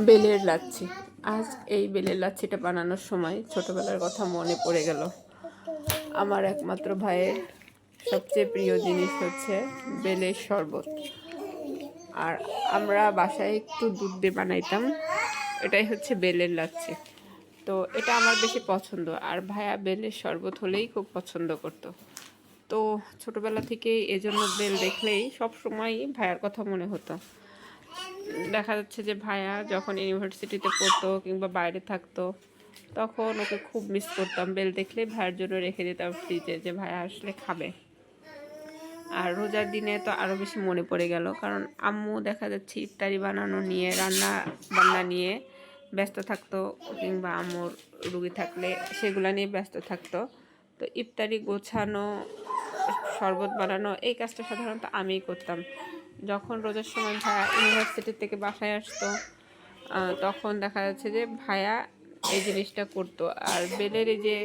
বেলের লাচ্ছি। আজ এই বেলের লাচ্ছিটা বানানোর সময় ছোটবেলার কথা মনে পড়ে গেল। আমার একমাত্র ভাইয়ের সবচেয়ে প্রিয় জিনিস হচ্ছে বেলের শরবত। আর আমরা বাসায় একটু দুধ দিয়ে বানাইতাম। এটাই হচ্ছে বেলের লাচ্ছি। তো এটা আমার বেশি পছন্দ। আর ভাইয়া বেলের শরবত হলেই খুব পছন্দ করতো। তো ছোটবেলা থেকেই এজন্য বেল দেখলেই সব সময়ই ভাইয়ার কথা মনে হতো। দেখা যাচ্ছে যে ভাইয়া যখন ইউনিভার্সিটিতে পড়তো কিংবা বাইরে থাকতো, তখন ওকে খুব মিস করতাম। বেল দেখলেই ভাইয়ের জন্য রেখে দিতাম ফ্রিজে, যে ভাইয়া আসলে খাবে। আর রোজার দিনে তো আরও বেশি মনে পড়ে গেল, কারণ আম্মু দেখা যাচ্ছে ইফতারি বানানো নিয়ে, রান্না বান্না নিয়ে ব্যস্ত থাকতো, কিংবা আম্মুর রুগী থাকলে সেগুলো নিয়ে ব্যস্ত থাকতো। তো ইফতারি গোছানো, শরবত বানানো, এই কাজটা সাধারণত আমিই করতাম। যখন রোজার সময় ভাইয়া ইউনিভার্সিটি থেকে বাসায় আসতো, তখন দেখা যাচ্ছে যে ভাইয়া এই জিনিসটা করতো। আর বেলের এই যে